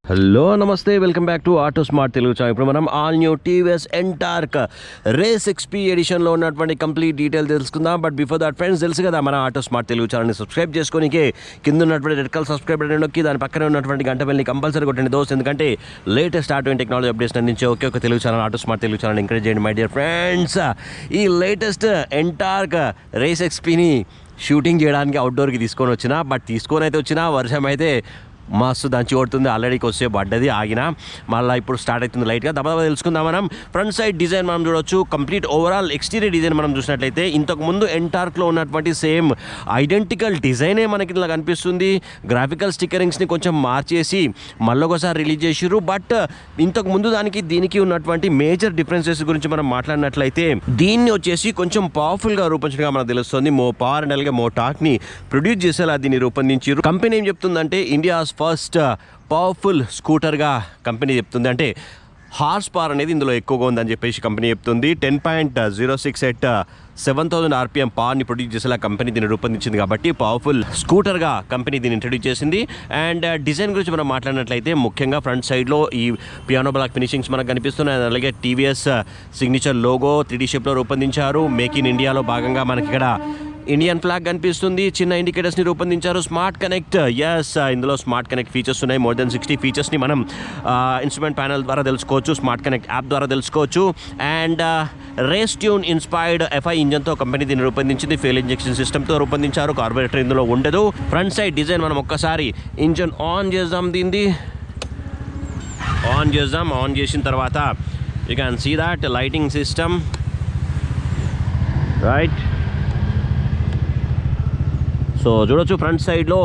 Hello నమస్తే, welcome back to auto smart Telugu channel. ఇప్పుడు మనం all new TVS Ntorq race XP ఎడిషన్లో ఉన్నటువంటి కంప్లీట్ డీటెయిల్ తెలుసుకుందాం. బట్ బిఫోర్ దట్ ఫ్రెండ్స్, తెలుసు కదా మన ఆటో స్మార్ట్ తెలుగు ఛానల్ని సబ్స్క్రైబ్ చేసుకోనికి కింద ఉన్నటువంటి రెడ్ కలర్ సబ్స్క్రైబ్ బటన్ నొక్కి దాని పక్కనే ఉన్నటువంటి గంట బెల్ని కంపల్సరీ కొట్టండి దోస్త్. ఎందుకంటే latest auto and technology updates అందించే ఒకే Telugu channel auto smart Telugu channel encourage చేయండి మై డియర్ ఫ్రెండ్స్. ఈ లేటెస్ట్ ఎంటార్క్ రేస్ ఎక్స్పీని షూటింగ్ చేయడానికి అవుట్డోర్కి తీసుకొని వచ్చిన, బట్ తీసుకొని అయితే వచ్చిన వర్షం అయితే మస్తు దంచి కొడుతుంది. ఆల్రెడీకి వస్తే పడ్డది, ఆగిన మళ్ళీ ఇప్పుడు స్టార్ట్ అవుతుంది లైట్గా. దబా తెలుసుకుందాం. మనం ఫ్రంట్ సైడ్ డిజైన్ మనం చూడవచ్చు. కంప్లీట్ ఓవరాల్ ఎక్స్టీరియర్ డిజైన్ మనం చూసినట్లయితే ఇంతకుముందు ఎంటార్క్లో ఉన్నటువంటి సేమ్ ఐడెంటికల్ డిజైనే మనకి ఇలా కనిపిస్తుంది. గ్రాఫికల్ స్టిక్కరింగ్స్ని కొంచెం మార్చేసి మళ్ళీ ఒకసారి రిలీజ్ చేసిర్రు. బట్ ఇంతకు ముందు దీనికి ఉన్నటువంటి మేజర్ డిఫరెన్సెస్ గురించి మనం మాట్లాడినట్లయితే దీన్ని వచ్చేసి కొంచెం పవర్ఫుల్గా రూపొందించగా మనకు తెలుస్తుంది. మో పవర్ అండ్ అలాగే మో టార్క్ని ప్రొడ్యూస్ చేసేలా దీన్ని రూపొందించారు. కంపెనీ ఏం చెప్తుందంటే ఇండియాస్ ఫస్ట్ పవర్ఫుల్ స్కూటర్గా కంపెనీ చెప్తుంది. అంటే హార్స్ పవర్ అనేది ఇందులో ఎక్కువగా ఉందని చెప్పేసి కంపెనీ చెప్తుంది. 10.06 at 7000 RPM పవర్ని ప్రొడ్యూస్ చేసేలా కంపెనీ దీన్ని రూపొందించింది. కాబట్టి పవర్ఫుల్ స్కూటర్గా కంపెనీ దీన్ని ఇంట్రడ్యూస్ చేసింది. అండ్ డిజైన్ గురించి మనం మాట్లాడినట్లయితే ముఖ్యంగా ఫ్రంట్ సైడ్లో ఈ పియానో బ్లాక్ ఫినిషింగ్స్ మనకు కనిపిస్తున్నాయి. అలాగే టీవీఎస్ సిగ్నేచర్ లోగో 3D షేప్లో రూపొందించారు. మేక్ ఇన్ ఇండియాలో భాగంగా మనకి ఇక్కడ ఇండియన్ ఫ్లాగ్ కనిపిస్తుంది. చిన్న ఇండికేటర్స్ని రూపొందించారు. స్మార్ట్ కనెక్ట్, ఇందులో స్మార్ట్ కనెక్ట్ ఫీచర్స్ ఉన్నాయి. మోర్ దెన్ 60 ఫీచర్స్ని మనం ఇన్స్ట్రుమెంట్ ప్యానల్ ద్వారా తెలుసుకోవచ్చు, స్మార్ట్ కనెక్ట్ యాప్ ద్వారా తెలుసుకోవచ్చు. And race tune inspired FI ఇంజన్తో కంపెనీ దీన్ని రూపొందించింది. ఫ్యూయల్ ఇంజెక్షన్ సిస్టమ్తో రూపొందించారు. కార్బొరేటర్ ఇందులో ఉండదు. ఫ్రంట్ సైడ్ డిజైన్ మనం ఒక్కసారి ఇంజన్ ఆన్ చేద్దాం. దీన్ని ఆన్ చేసిన తర్వాత you can see that lighting system right. So చూడొచ్చు ఫ్రంట్ సైడ్లో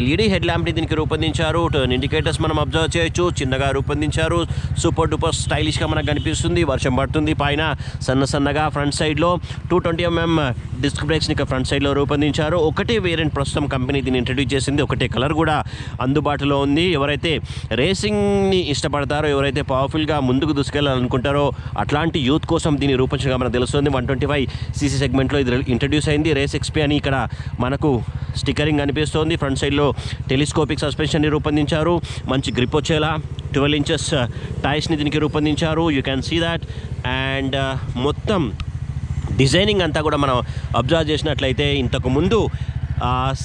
LED హెడ్ ల్యాంప్ని దీనికి రూపొందించారు. టర్న్ ఇండికేటర్స్ మనం అబ్జర్వ్ చేయొచ్చు, చిన్నగా రూపొందించారు. సూపర్ డూపర్ స్టైలిష్గా మనకు కనిపిస్తుంది. వర్షం పడుతుంది పైన సన్నగా. ఫ్రంట్ సైడ్లో 220mm డిస్క్ బ్రేక్స్ని ఫ్రంట్ సైడ్లో రూపొందించారు. ఒకటే వేరియంట్ ప్రస్తుతం కంపెనీ దీన్ని ఇంట్రడ్యూస్ చేసింది. ఒకటే కలర్ కూడా అందుబాటులో ఉంది. ఎవరైతే రేసింగ్ని ఇష్టపడతారో, ఎవరైతే పవర్ఫుల్గా ముందుకు దూసుకెళ్ళాలనుకుంటారో అట్లాంటి యూత్ కోసం దీన్ని రూపొందించగా మనకు తెలుస్తుంది. 125cc సెగ్మెంట్లో ఇది ఇంట్రడ్యూస్ అయింది. రేస్ ఎక్స్పీ అని ఇక్కడ మనకు స్టిక్కరింగ్ కనిపిస్తోంది. ఫ్రంట్ సైడ్లో టెలిస్కోపిక్ సస్పెన్షన్ని రూపొందించారు. మంచి గ్రిప్ వచ్చేలా 12 inches టైర్స్ని దీనికి రూపొందించారు. You can see that. And మొత్తం డిజైనింగ్ అంతా కూడా మనం అబ్జర్వ్ చేసినట్లయితే ఇంతకుముందు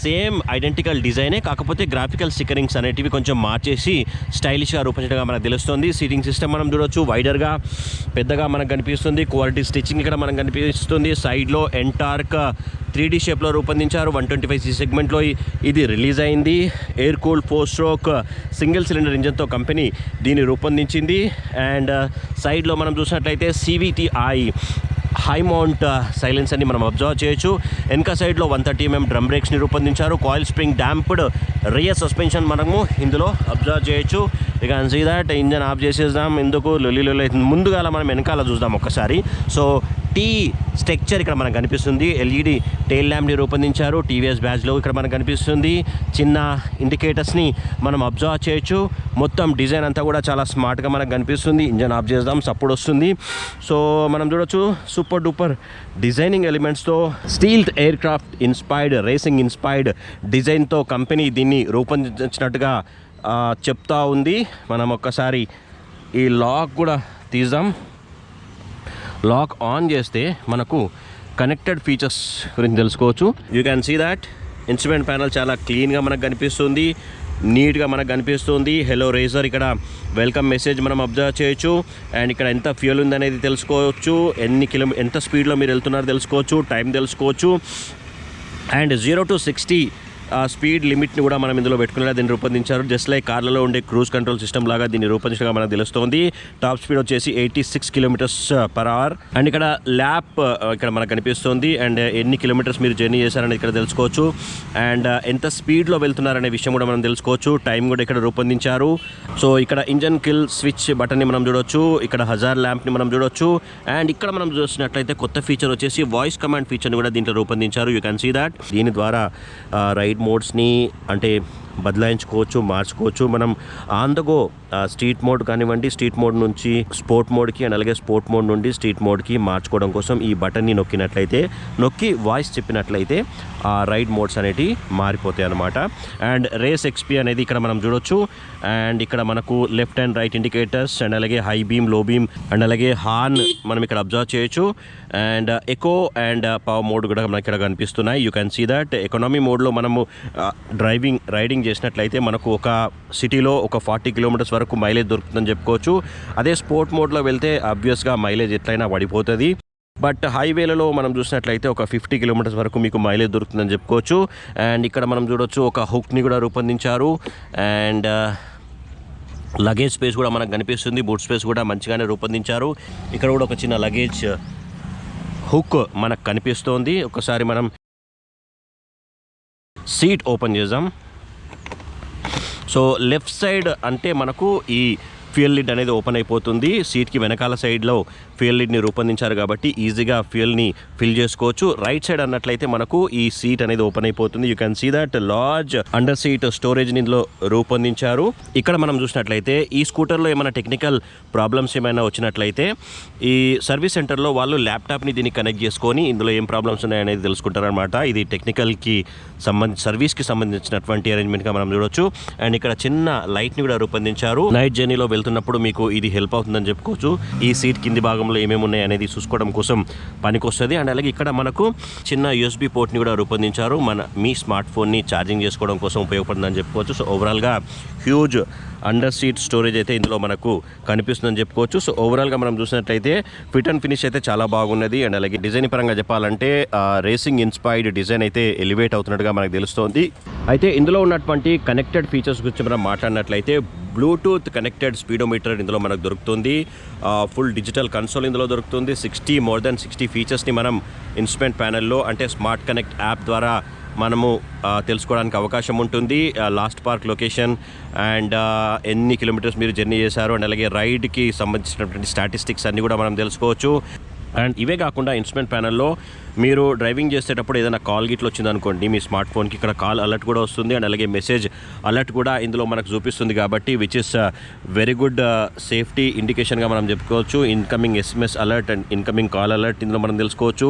సేమ్ ఐడెంటికల్ డిజైనే, కాకపోతే గ్రాఫికల్ స్టిక్కరింగ్స్ అనేటివి కొంచెం మార్చేసి స్టైలిష్గా రూపొందించగా మనకు తెలుస్తుంది. సీటింగ్ సిస్టమ్ మనం చూడవచ్చు, వైడర్గా పెద్దగా మనకు కనిపిస్తుంది. క్వాలిటీ స్టిచ్చింగ్ ఇక్కడ మనకు కనిపిస్తుంది. సైడ్లో ఎంటార్క్ 3D షేప్లో రూపొందించారు. 125cc సెగ్మెంట్లో ఇది రిలీజ్ అయింది. Air cooled 4-stroke single cylinder ఇంజన్తో కంపెనీ దీన్ని రూపొందించింది. అండ్ సైడ్లో మనం చూసినట్లయితే CVTi హై మౌంట్ సైలెన్స్ అని మనం అబ్జర్వ్ చేయొచ్చు. వెనక సైడ్లో 130mm డ్రమ్ బ్రేక్స్ని రూపొందించారు. Coil spring damped rear suspension మనము ఇందులో అబ్జర్వ్ చేయొచ్చు. ఇక సీ దాట్ ఇంజన్ ఆఫ్ చేసేద్దాం. ఎందుకు లొల్లి ముందుగా మనం వెనకాల చూద్దాం ఒక్కసారి. సో టీ స్ట్రక్చర్ ఇక్కడ మనకు కనిపిస్తుంది. LED టెయిల్ ల్యాంప్ని రూపొందించారు. TVS బ్యాడ్జ్లో ఇక్కడ మనకు కనిపిస్తుంది. చిన్న ఇండికేటర్స్ని మనం అబ్జర్వ్ చేయొచ్చు. మొత్తం డిజైన్ అంతా కూడా చాలా స్మార్ట్గా మనకు కనిపిస్తుంది. ఇంజన్ ఆఫ్ చేద్దాం, సపోర్ట్ వస్తుంది. సో మనం చూడొచ్చు సూపర్ డూపర్ డిజైనింగ్ ఎలిమెంట్స్తో steel aircraft inspired, racing inspired డిజైన్తో కంపెనీ దీన్ని రూపొందించినట్టుగా చెప్తా ఉంది. మనం ఒక్కసారి ఈ లాక్ కూడా తీద్దాం. లాక్ ఆన్ చేస్తే మనకు కనెక్టెడ్ ఫీచర్స్ గురించి తెలుసుకోవచ్చు. You can see that instrument panel చాలా క్లీన్గా మనకు కనిపిస్తుంది, నీట్గా మనకు కనిపిస్తుంది. హెలో రేజర్ ఇక్కడ వెల్కమ్ మెసేజ్ మనం అబ్జర్వ్ చేయొచ్చు. అండ్ ఇక్కడ ఎంత ఫ్యూయల్ ఉందనేది తెలుసుకోవచ్చు. ఎంత స్పీడ్లో మీరు వెళ్తున్నారో తెలుసుకోవచ్చు. టైం తెలుసుకోవచ్చు. అండ్ 0 to 60 స్పీడ్ లిమిట్ని కూడా మనం ఇందులో పెట్టుకునేలా దీన్ని రూపొందించారు. జస్ట్ లైక్ కార్లలో ఉండే క్రూజ్ కంట్రోల్ సిస్టమ్ లాగా దీన్ని రూపొందించగా మనకు తెలుస్తుంది. టాప్ స్పీడ్ వచ్చేసి 86 km/h. అండ్ ఇక్కడ ల్యాప్ ఇక్కడ మనకు కనిపిస్తుంది. అండ్ ఎన్ని కిలోమీటర్స్ మీరు జర్నీ చేశారనేది ఇక్కడ తెలుసుకోవచ్చు. అండ్ ఎంత స్పీడ్లో వెళ్తున్నారనే విషయం కూడా మనం తెలుసుకోవచ్చు. టైం కూడా ఇక్కడ రూపొందించారు. సో ఇక్కడ ఇంజన్ కిల్ స్విచ్ బటన్ని మనం చూడొచ్చు. ఇక్కడ హజార్ ల్యాంప్ని మనం చూడొచ్చు. అండ్ ఇక్కడ మనం చూసినట్లయితే కొత్త ఫీచర్ వచ్చేసి వాయిస్ కమాండ్ ఫీచర్ని కూడా దీంట్లో రూపొందించారు. You can see that. దీని ద్వారా రైడ్ మోడ్స్ని అంటే బదలాయించుకోవచ్చు, మార్చుకోవచ్చు. మనం on the go street mode కానివ్వండి, స్ట్రీట్ మోడ్ నుంచి స్పోర్ట్ మోడ్కి అండ్ అలాగే స్పోర్ట్ మోడ్ నుండి స్ట్రీట్ మోడ్కి మార్చుకోవడం కోసం ఈ బటన్ని నొక్కి వాయిస్ చెప్పినట్లయితే ఆ రైడ్ మోడ్స్ అనేటివి మారిపోతాయి అన్నమాట. అండ్ రేస్ ఎక్స్పీ అనేది ఇక్కడ మనం చూడొచ్చు. అండ్ ఇక్కడ మనకు left and right indicators and అలాగే high beam, low beam and అలాగే హార్న్ మనం ఇక్కడ అబ్జర్వ్ చేయొచ్చు. And eco and power mode కూడా మనకి ఇక్కడ కనిపిస్తున్నాయి. You can see that economy మోడ్లో మనము రైడింగ్ చేసినట్లయితే మనకు ఒక సిటీలో ఒక 40 కిలోమీటర్స్ వరకు మైలేజ్ దొరుకుతుందని చెప్పుకోవచ్చు. అదే స్పోర్ట్ మోడ్లో వెళ్తే ఆబ్వియస్గా మైలేజ్ ఎట్లయినా పడిపోతుంది. బట్ హైవేలలో మనం చూసినట్లయితే ఒక 50 కిలోమీటర్స్ వరకు మీకు మైలేజ్ దొరుకుతుందని చెప్పుకోవచ్చు. అండ్ ఇక్కడ మనం చూడొచ్చు ఒక హుక్ని కూడా రూపొందించారు. అండ్ లగేజ్ స్పేస్ కూడా మనకు కనిపిస్తుంది. బూట్ స్పేస్ కూడా మంచిగానే రూపొందించారు. ఇక్కడ కూడా ఒక చిన్న లగేజ్ హుక్ మనకు కనిపిస్తోంది. ఒకసారి మనం సీట్ ఓపెన్ చేద్దాం. సో లెఫ్ట్ సైడ్ అంటే మనకు ఈ ఫ్యూయల్ లిడ్ అనేది ఓపెన్ అయిపోతుంది. సీట్కి వెనకాల సైడ్లో ఫ్యూయల్ లిడ్ని రూపొందించారు కాబట్టి ఈజీగా ఫ్యూయల్ని ఫిల్ చేసుకోవచ్చు. రైట్ సైడ్ అన్నట్లయితే మనకు ఈ సీట్ అనేది ఓపెన్ అయిపోతుంది. You can see that large under seat స్టోరేజ్ని ఇందులో రూపొందించారు. ఇక్కడ మనం చూసినట్లయితే ఈ స్కూటర్లో ఏమైనా టెక్నికల్ ప్రాబ్లమ్స్ ఏమైనా వచ్చినట్లయితే ఈ సర్వీస్ సెంటర్లో వాళ్ళు ల్యాప్టాప్ని దీన్ని కనెక్ట్ చేసుకొని ఇందులో ఏం ప్రాబ్లమ్స్ ఉన్నాయనేది తెలుసుకుంటారనమాట. ఇది టెక్నికల్కి సర్వీస్కి సంబంధించినటువంటి అరేంజ్మెంట్గా మనం చూడొచ్చు. అండ్ ఇక్కడ చిన్న లైట్ని కూడా రూపొందించారు. నైట్ జర్నీలో వెళ్తున్నప్పుడు మీకు ఇది హెల్ప్ అవుతుందని చెప్పుకోవచ్చు. ఈ సీట్ కింది భాగంలో ఏమేమి ఉన్నాయి అనేది చూసుకోవడం కోసం పనికొస్తుంది. అండ్ అలాగే ఇక్కడ మనకు చిన్న యూఎస్బీ పోర్ట్ని కూడా రూపొందించారు. మీ స్మార్ట్ ఫోన్ని ఛార్జింగ్ చేసుకోవడం కోసం ఉపయోగపడుతుందని చెప్పుకోవచ్చు. సో ఓవరాల్గా హ్యూజ్ అండర్ సీట్ స్టోరేజ్ అయితే ఇందులో మనకు కనిపిస్తుందని చెప్పుకోవచ్చు. సో ఓవరాల్గా మనం చూసినట్లయితే ఫిట్ అండ్ ఫినిష్ అయితే చాలా బాగున్నది. అండ్ అలాగే డిజైన్ పరంగా చెప్పాలంటే రేసింగ్ ఇన్స్పైర్డ్ డిజైన్ అయితే ఎలివేట్ అవుతున్నట్టుగా మనకు తెలుస్తోంది. అయితే ఇందులో ఉన్నటువంటి కనెక్టెడ్ ఫీచర్స్ గురించి మనం మాట్లాడినట్లయితే బ్లూటూత్ కనెక్టెడ్ స్పీడోమీటర్ ఇందులో మనకు దొరుకుతుంది. ఫుల్ డిజిటల్ కన్సోల్ ఇందులో దొరుకుతుంది. మోర్ దెన్ 60 ఫీచర్స్ని మనం ఇన్స్ట్రుమెంట్ ప్యానెల్లో అంటే స్మార్ట్ కనెక్ట్ యాప్ ద్వారా మనము తెలుసుకోవడానికి అవకాశం ఉంటుంది. లాస్ట్ పార్క్ లొకేషన్ అండ్ ఎన్ని కిలోమీటర్స్ మీరు జర్నీ చేశారు అండ్ అలాగే రైడ్కి సంబంధించినటువంటి స్టాటిస్టిక్స్ అన్నీ కూడా మనం తెలుసుకోవచ్చు. అండ్ ఇవే కాకుండా ఇన్స్ట్రుమెంట్ ప్యానెల్లో మీరు డ్రైవింగ్ చేసేటప్పుడు ఏదైనా కాల్ గిట్లు వచ్చిందనుకోండి మీ స్మార్ట్ ఫోన్కి ఇక్కడ కాల్ అలర్ట్ కూడా వస్తుంది. అండ్ అలాగే మెసేజ్ అలర్ట్ కూడా ఇందులో మనకు చూపిస్తుంది కాబట్టి which is very good safety ఇండికేషన్గా మనం చెప్పుకోవచ్చు. Incoming SMS alert and incoming call alert ఇందులో మనం తెలుసుకోవచ్చు.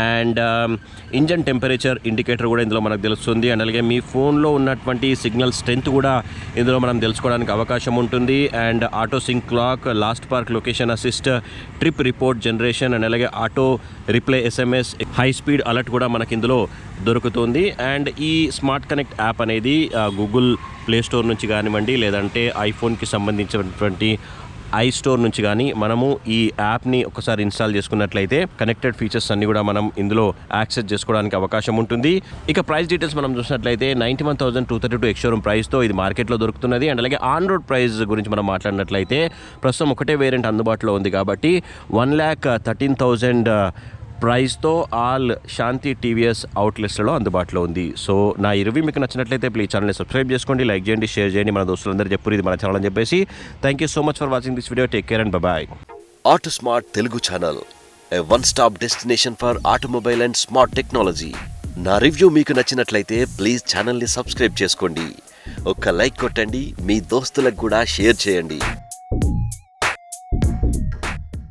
అండ్ ఇంజన్ టెంపరేచర్ ఇండికేటర్ కూడా ఇందులో మనకు తెలుస్తుంది. అండ్ అలాగే మీ ఫోన్లో ఉన్నటువంటి సిగ్నల్ స్ట్రెంత్ కూడా ఇందులో మనం తెలుసుకోవడానికి అవకాశం ఉంటుంది. And auto sync clock, last park location assist, trip report generation and అలాగే auto reply SMS, high speed alert కూడా మనకి ఇందులో దొరుకుతుంది. అండ్ ఈ స్మార్ట్ కనెక్ట్ యాప్ అనేది గూగుల్ ప్లే స్టోర్ నుంచి కానివ్వండి లేదంటే ఐఫోన్కి సంబంధించినటువంటి ఐస్టోర్ నుంచి కానీ మనము ఈ యాప్ని ఒకసారి ఇన్స్టాల్ చేసుకున్నట్లయితే కనెక్టెడ్ ఫీచర్స్ అన్ని కూడా మనం ఇందులో యాక్సెస్ చేసుకోవడానికి అవకాశం ఉంటుంది. ఇక ప్రైస్ డీటెయిల్స్ మనం చూసినట్లయితే 91,232 ఎక్స్ షోరూమ్ ప్రైస్తో ఇది మార్కెట్లో దొరుకుతున్నది. అండ్ అలాగే ఆన్ రోడ్ ప్రైస్ గురించి మనం మాట్లాడినట్లయితే ప్రస్తుతం ఒకటే వేరియంట్ అందుబాటులో ఉంది కాబట్టి 1,13,000 ప్రైస్తో ఆల్ శాంతి టీవీఎస్ అవుట్లెట్స్లో అందుబాటులో ఉంది. సో నా ఈ రివ్యూ మీకు నచ్చినట్లయితే ప్లీజ్ ఛానల్ని సబ్స్క్రైబ్ చేసుకోండి, లైక్ చేయండి, షేర్ చేయండి. మన దోస్తులందరూ చెప్పు ఇది మన ఛానల్ అని చెప్పేసి thank you so much for watching this video. Take care and bye. Auto smart Telugu channel, a one stop destination for automobile and smart technology. నా రివ్యూ మీకు నచ్చినట్లయితే ప్లీజ్ ఛానల్ని సబ్స్క్రైబ్ చేసుకోండి, ఒక్క లైక్ కొట్టండి, మీ దోస్తులకు కూడా షేర్ చేయండి.